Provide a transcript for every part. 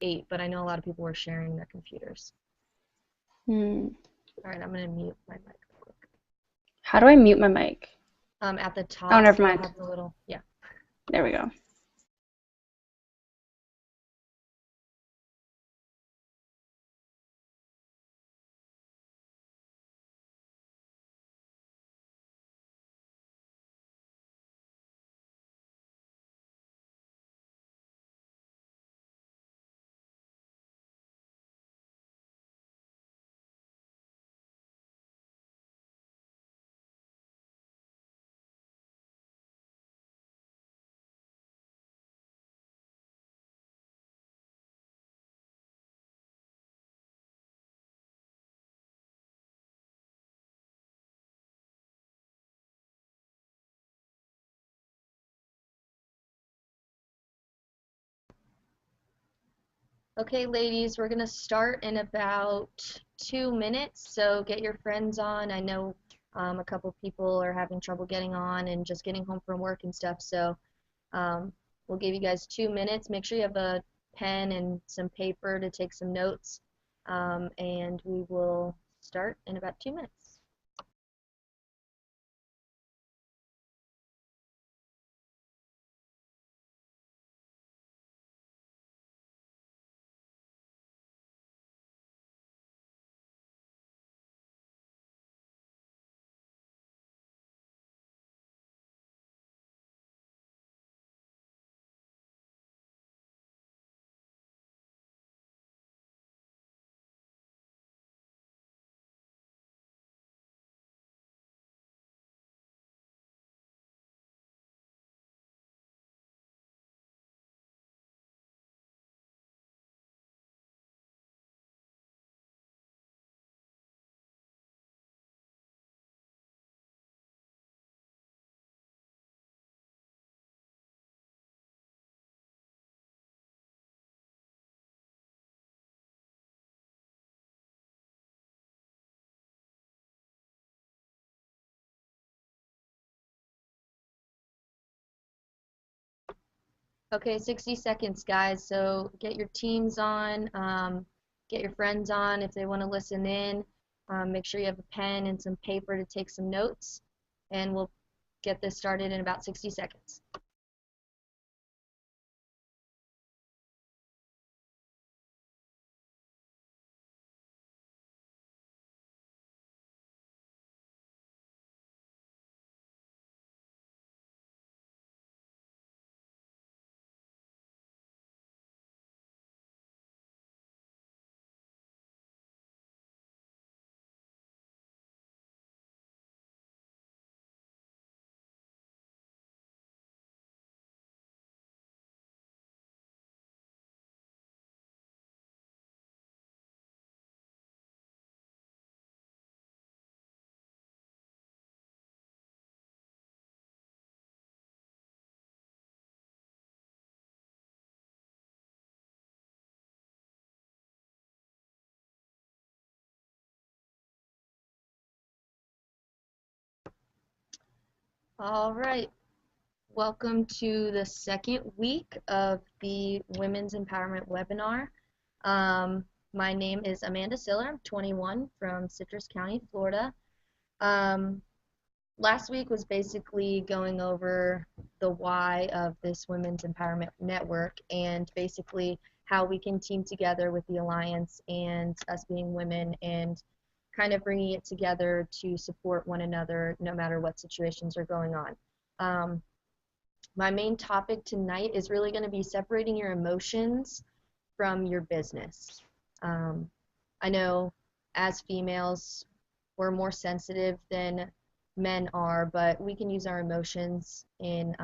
8, but I know a lot of people were sharing their computers. Hmm. All right, I'm going to mute my mic real quick. How do I mute my mic? At the Oh, top, never you'll mind. have the little, yeah. There we go. Okay, ladies, we're going to start in about 2 minutes, so get your friends on. I know a couple people are having trouble getting on and just getting home from work and stuff, so um, we'll give you guys 2 minutes. Make sure you have a pen and some paper to take some notes, and we will start in about 2 minutes. Okay, 60 seconds, guys. So get your teams on, get your friends on if they want to listen in. Make sure you have a pen and some paper to take some notes, and we'll get this started in about 60 seconds. All right, welcome to the second week of the Women's Empowerment webinar. My name is Amanda Siller. I'm 21 from Citrus County, Florida. Last week was basically going over the why of this Women's Empowerment Network and basically how we can team together with the Alliance and us being women and kind of bringing it together to support one another no matter what situations are going on. My main topic tonight is really going to be separating your emotions from your business. I know as females, we're more sensitive than men are, but we can use our emotions in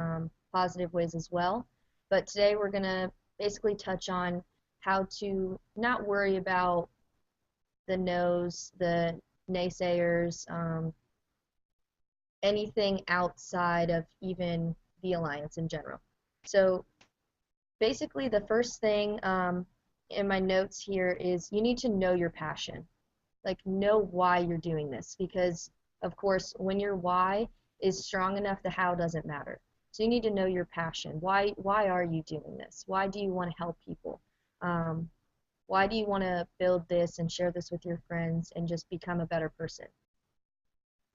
positive ways as well. But today we're going to basically touch on how to not worry about the no's, the naysayers, anything outside of even the Alliance in general. So basically the first thing in my notes here is you need to know your passion. Like, know why you're doing this, because of course when your why is strong enough, the how doesn't matter. So you need to know your passion. Why are you doing this? Why do you want to help people? Why do you want to build this and share this with your friends and just become a better person?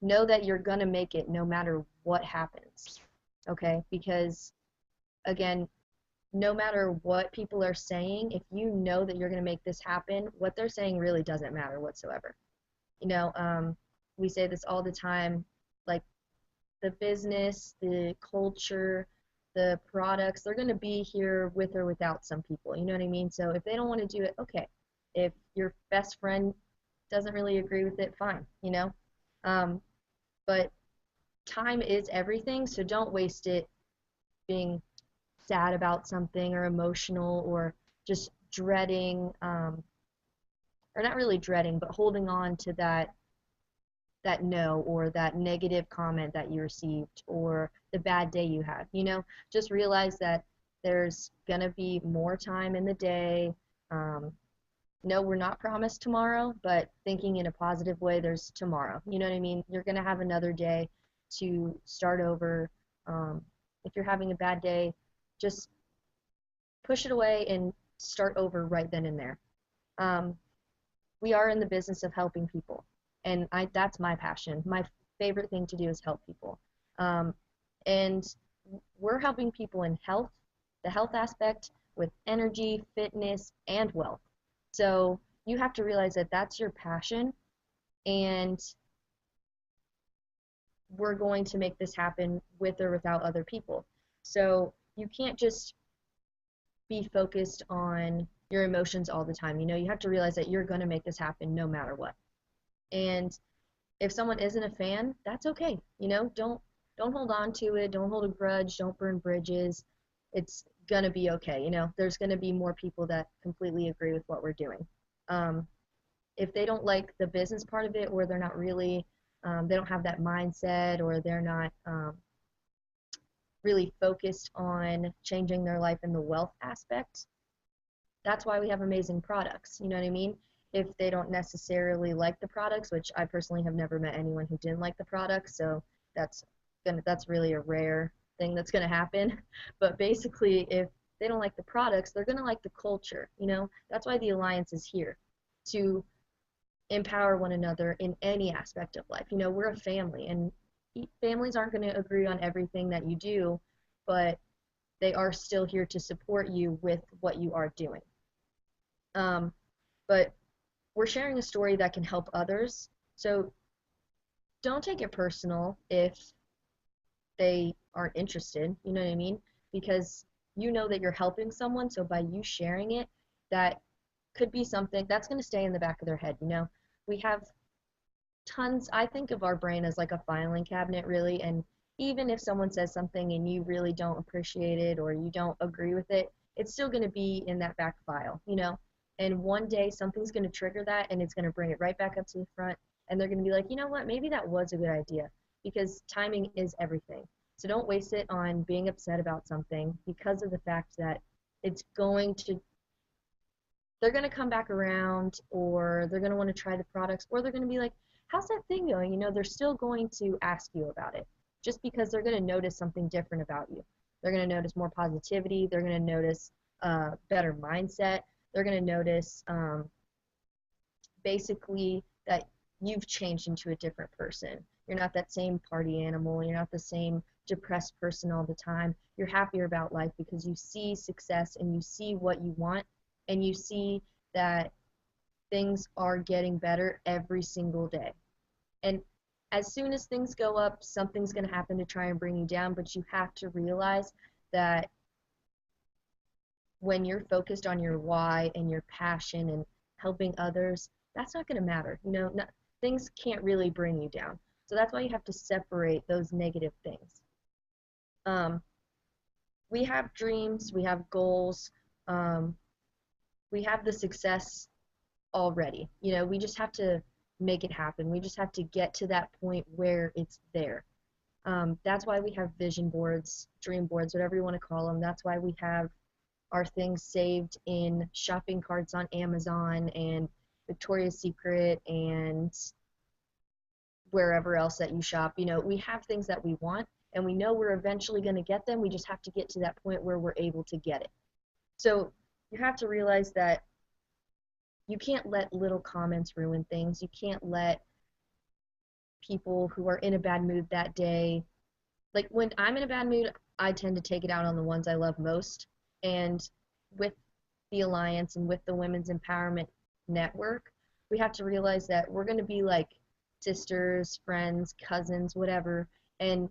Know that you're going to make it no matter what happens. Okay? Because again, no matter what people are saying, if you know that you're going to make this happen, what they're saying really doesn't matter whatsoever. You know, we say this all the time, like the business, the culture, the products, they're going to be here with or without some people. You know what I mean? So if they don't want to do it, okay. If your best friend doesn't really agree with it, fine, you know? Um, but time is everything, so don't waste it being sad about something or emotional or just dreading, or not really dreading, but holding on to that no or that negative comment that you received or the bad day you had. You know, just realize that there's gonna be more time in the day. Um, no, we're not promised tomorrow, but thinking in a positive way, there's tomorrow. You know what I mean? You're gonna have another day to start over. If you're having a bad day, just push it away and start over right then and there. Um, we are in the business of helping people, and that's my passion. My favorite thing to do is help people. Um, and we're helping people in health, the health aspect, with energy, fitness, and wealth. So you have to realize that that's your passion, and we're going to make this happen with or without other people. So you can't just be focused on your emotions all the time. You know, you have to realize that you're going to make this happen no matter what. And if someone isn't a fan, that's okay. You know, don't hold on to it. Don't hold a grudge. Don't burn bridges. It's gonna be okay. You know, there's gonna be more people that completely agree with what we're doing. Um, if they don't like the business part of it, or they're not really, they don't have that mindset, or they're not really focused on changing their life in the wealth aspect, that's why we have amazing products. You know what I mean? If they don't necessarily like the products, which I personally have never met anyone who didn't like the products, so that's that's really a rare thing that's gonna happen. But basically, if they don't like the products, they're gonna like the culture. You know, that's why the Alliance is here, to empower one another in any aspect of life. You know, we're a family, and families aren't going to agree on everything that you do, but they are still here to support you with what you are doing. But we're sharing a story that can help others. So don't take it personal if they aren't interested. You know what I mean? Because you know that you're helping someone, so by you sharing it, that could be something that's going to stay in the back of their head. You know, we have tons. I think of our brain as like a filing cabinet, really, and even if someone says something and you really don't appreciate it or you don't agree with it, it's still going to be in that back file, you know. And one day something's going to trigger that, and it's going to bring it right back up to the front, and they're going to be like, you know what, maybe that was a good idea, because timing is everything. So don't waste it on being upset about something because of the fact that it's going to they're going to come back around, or they're going to want to try the products, or they're going to be like, how's that thing going? You know, they're still going to ask you about it, just because they're going to notice something different about you. They're going to notice more positivity. They're going to notice better mindset. They're going to notice basically that you've changed into a different person. You're not that same party animal. You're not the same depressed person all the time. You're happier about life because you see success and you see what you want, and you see that things are getting better every single day. And as soon as things go up, something's going to happen to try and bring you down, but you have to realize that when you're focused on your why and your passion and helping others, that's not going to matter. You know, not, things can't really bring you down. So that's why you have to separate those negative things. Um, we have dreams, we have goals, um, we have the success already. You know, we just have to make it happen. We just have to get to that point where it's there. That's why we have vision boards, dream boards, whatever you want to call them. That's why we have our things saved in shopping carts on Amazon and Victoria's Secret and wherever else that you shop. You know, we have things that we want, and we know we're eventually going to get them. We just have to get to that point where we're able to get it. So you have to realize that you can't let little comments ruin things. You can't let people who are in a bad mood that day, like when I'm in a bad mood, I tend to take it out on the ones I love most. And with the Alliance and with the Women's Empowerment Network, we have to realize that we're going to be like sisters, friends, cousins, whatever, and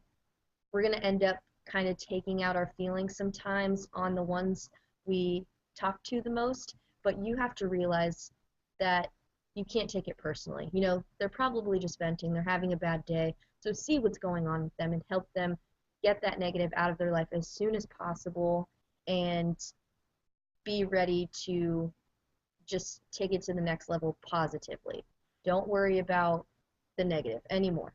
we're going to end up kind of taking out our feelings sometimes on the ones we talk to the most, but you have to realize that you can't take it personally. You know, they're probably just venting, they're having a bad day, so see what's going on with them and help them get that negative out of their life as soon as possible and be ready to just take it to the next level positively. Don't worry about the negative anymore.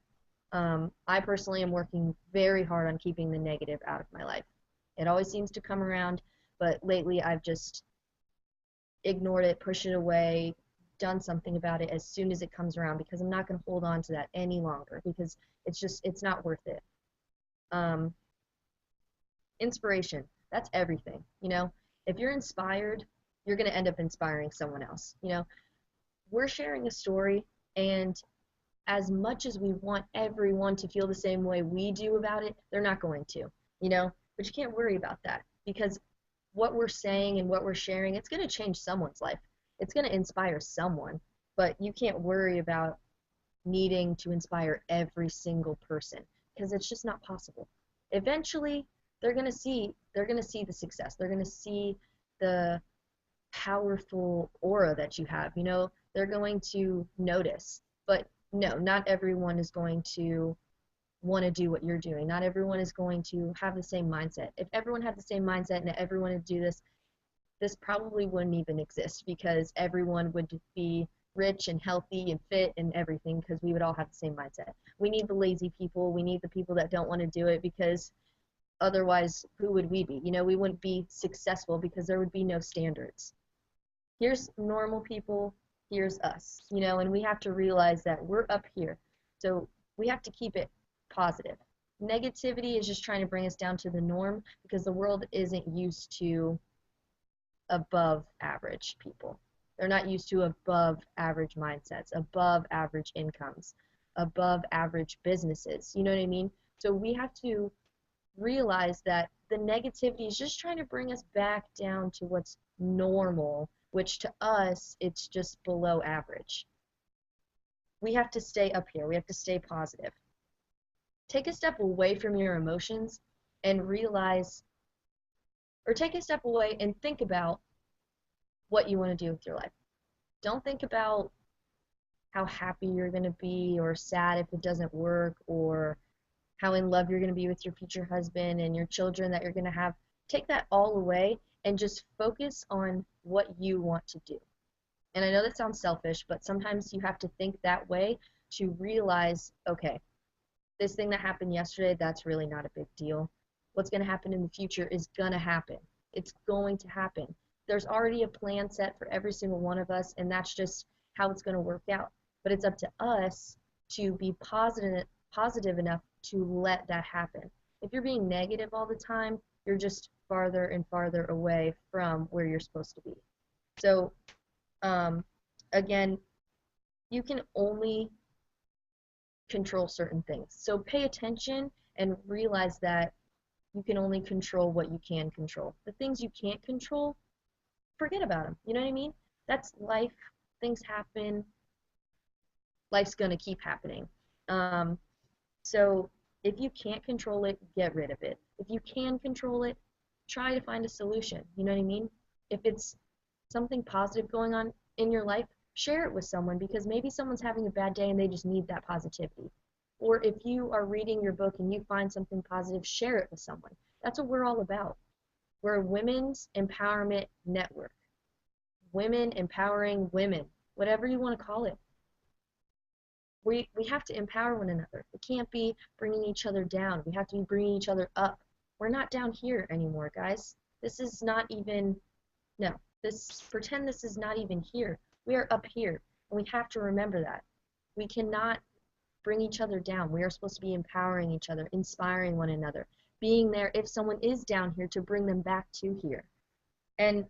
I personally am working very hard on keeping the negative out of my life. It always seems to come around, but lately I've just ignored it, pushed it away, done something about it as soon as it comes around because I'm not going to hold on to that any longer because it's not worth it. Um, Inspiration, that's everything, you know? If you're inspired, you're going to end up inspiring someone else, you know? We're sharing a story, and as much as we want everyone to feel the same way we do about it, they're not going to, you know? But you can't worry about that because what we're saying and what we're sharing, it's going to change someone's life. It's going to inspire someone, but you can't worry about needing to inspire every single person because it's just not possible. Eventually, they're going to see the success. They're going to see the powerful aura that you have. You know, they're going to notice. But no, not everyone is going to want to do what you're doing. Not everyone is going to have the same mindset. If everyone had the same mindset and everyone would do this, this probably wouldn't even exist because everyone would be rich and healthy and fit and everything because we would all have the same mindset. We need the lazy people. We need the people that don't want to do it because otherwise, who would we be? You know, we wouldn't be successful because there would be no standards. Here's normal people, here's us, you know, and we have to realize that we're up here. So we have to keep it positive. Negativity is just trying to bring us down to the norm because the world isn't used to above average people. They're not used to above average mindsets, above average incomes, above average businesses. You know what I mean? So we have to realize that the negativity is just trying to bring us back down to what's normal, which to us, it's just below average. We have to stay up here. We have to stay positive. Take a step away from your emotions and realize, or take a step away and think about what you want to do with your life. Don't think about how happy you're going to be or sad if it doesn't work or how in love you're going to be with your future husband and your children that you're going to have. Take that all away and just focus on what you want to do. And I know that sounds selfish, but sometimes you have to think that way to realize, okay, this thing that happened yesterday, that's really not a big deal. What's going to happen in the future is going to happen. It's going to happen. There's already a plan set for every single one of us, and that's just how it's going to work out. But it's up to us to be positive enough to let that happen. If you're being negative all the time, you're just farther and farther away from where you're supposed to be. So, again, you can only control certain things. So pay attention and realize that you can only control what you can control. The things you can't control, forget about them. You know what I mean? That's life. Things happen. Life's going to keep happening. So if you can't control it, get rid of it. If you can control it, try to find a solution. You know what I mean? If it's something positive going on in your life, share it with someone because maybe someone's having a bad day and they just need that positivity. Or if you are reading your book and you find something positive, share it with someone. That's what we're all about. We're a women's empowerment network. Women empowering women, whatever you want to call it. We have to empower one another. We can't be bringing each other down. We have to be bringing each other up. We're not down here anymore, guys. This is not even, no, pretend this is not even here. We are up here, and we have to remember that. We cannot bring each other down. We are supposed to be empowering each other, inspiring one another, being there if someone is down here to bring them back to here. And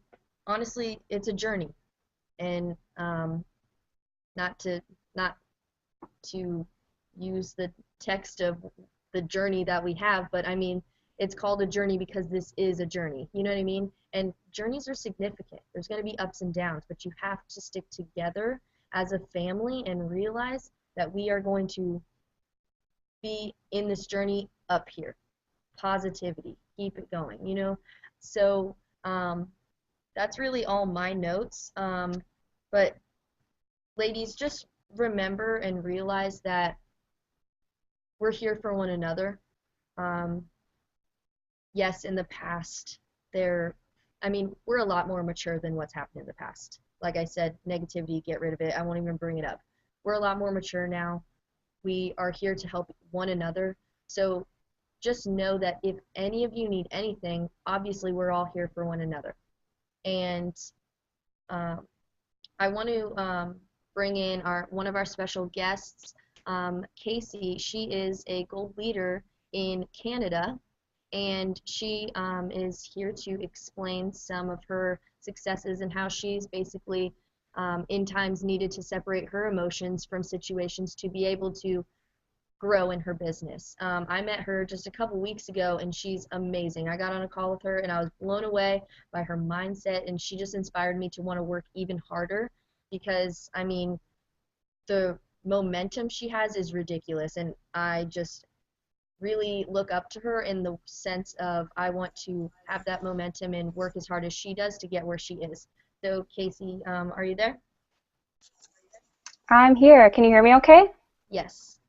honestly, it's a journey. and not to not to use the text of the journey that we have, but I mean, it's called a journey because this is a journey. You know what I mean? And journeys are significant. There's going to be ups and downs, but you have to stick together as a family and realize that we are going to be in this journey up here. Positivity, keep it going, you know? So that's really all my notes. But ladies, just remember and realize that we're here for one another. Yes, in the past, we're a lot more mature than what's happened in the past. Like I said, negativity, get rid of it. I won't even bring it up. We're a lot more mature now. We are here to help one another. So just know that if any of you need anything, obviously we're all here for one another. And I want to bring in one of our special guests, Kasey. She is a gold leader in Canada, and she is here to explain some of her successes and how she's basically in times needed to separate her emotions from situations to be able to grow in her business. I met her just a couple weeks ago, and she's amazing. I got on a call with her, and I was blown away by her mindset, and she just inspired me to want to work even harder because, I mean, the momentum she has is ridiculous, and I just really look up to her in the sense of I want to have that momentum and work as hard as she does to get where she is. So, Kasey, are you there? I'm here. Can you hear me okay? Yes.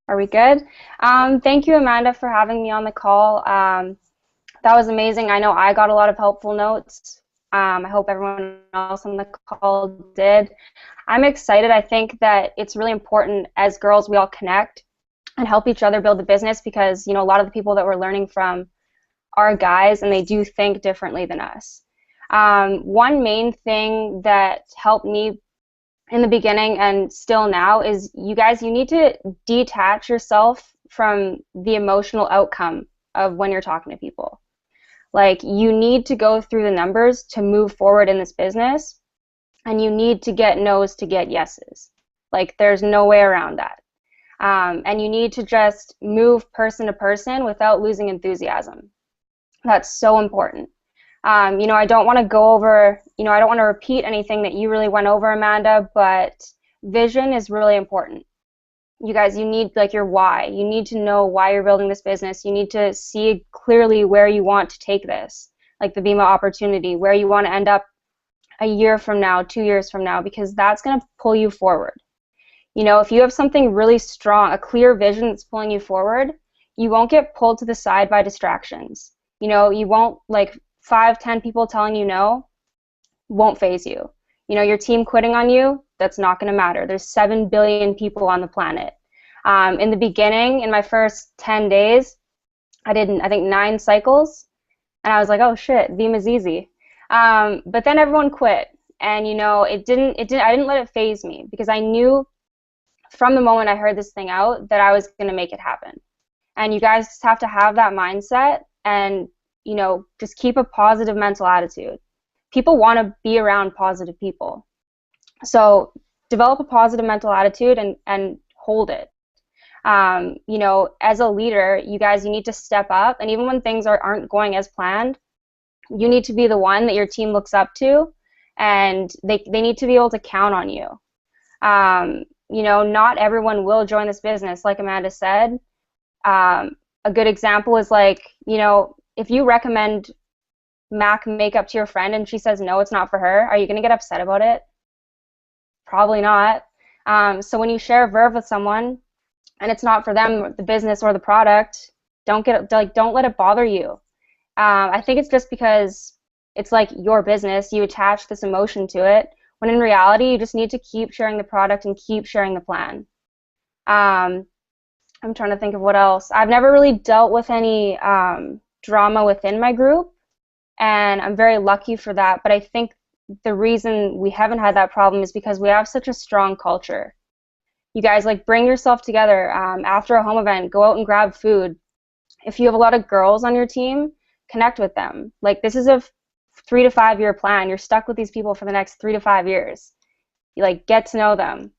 Are we good? Thank you, Amanda, for having me on the call. That was amazing. I know I got a lot of helpful notes. I hope everyone else on the call did. I'm excited. I think that it's really important as girls we all connect and help each other build the business because, you know, a lot of the people that we're learning from are guys and they do think differently than us. One main thing that helped me in the beginning and still now is you need to detach yourself from the emotional outcome of when you're talking to people. Like, you need to go through the numbers to move forward in this business, and you need to get no's to get yeses. Like, there's no way around that. And you need to just move person to person without losing enthusiasm. That's so important. You know, I don't want to go over, you know, I don't want to repeat anything that you really went over, Amanda, but vision is really important. You guys, you need like your why. You need to know why you're building this business. You need to see clearly where you want to take this, like the BEMA opportunity, where you want to end up a year from now, 2 years from now, because that's going to pull you forward. You know, if you have something really strong, a clear vision that's pulling you forward, you won't get pulled to the side by distractions. You know, you won't, like, 5, 10 people telling you no won't faze you. You know, your team quitting on you, that's not going to matter. There's 7 billion people on the planet. In the beginning, in my first 10 days, I did, I think, 9 cycles, and I was like, oh shit, BEMA's easy. But then everyone quit, and you know, I didn't let it faze me because I knew from the moment I heard this thing out that I was going to make it happen. And you guys just have to have that mindset and, you know, just keep a positive mental attitude. People want to be around positive people. So develop a positive mental attitude and hold it. You know, as a leader, you need to step up, and even when things aren't going as planned, you need to be the one that your team looks up to, and they need to be able to count on you. You know, not everyone will join this business, like Amanda said. A good example is, like, you know, if you recommend MAC makeup to your friend and she says no, it's not for her, are you going to get upset about it? Probably not. So when you share Verve with someone and it's not for them, the business or the product, don't let it bother you. I think it's just because it's like your business, you attach this emotion to it, when in reality you just need to keep sharing the product and keep sharing the plan. I'm trying to think of what else. I've never really dealt with any drama within my group, and I'm very lucky for that, but I think the reason we haven't had that problem is because we have such a strong culture. You guys, like, bring yourself together. After a home event, go out and grab food. If you have a lot of girls on your team, connect with them. Like, this is a 3 to 5 year plan. You're stuck with these people for the next 3 to 5 years. You like get to know them.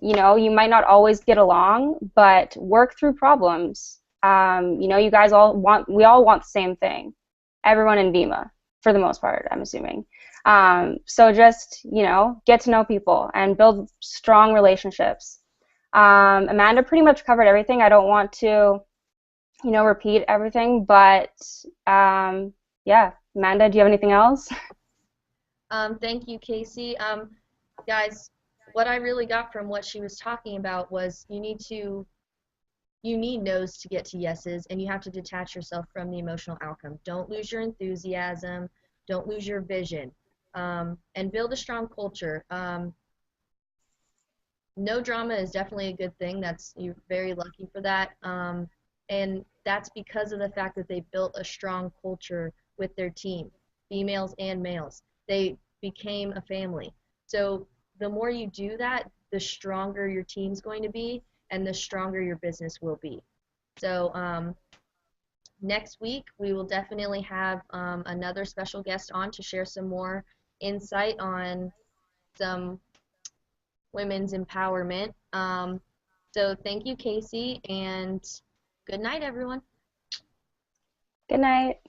You know, you might not always get along, but work through problems. You know, you guys we all want the same thing. Everyone in VEMA, for the most part, I'm assuming. So just, you know, get to know people and build strong relationships. Amanda pretty much covered everything. I don't want to, you know, repeat everything, but yeah. Amanda, do you have anything else? Thank you, Kasey. Guys, what I really got from what she was talking about was you need no's to get to yeses, and you have to detach yourself from the emotional outcome. Don't lose your enthusiasm. Don't lose your vision, and build a strong culture. No drama is definitely a good thing. You're very lucky for that. And that's because of the fact that they built a strong culture with their team, females and males. They became a family. So the more you do that, the stronger your team's going to be, and the stronger your business will be. So next week we will definitely have another special guest on to share some more insight on some women's empowerment. So thank you, Kasey, and good night, everyone. Good night.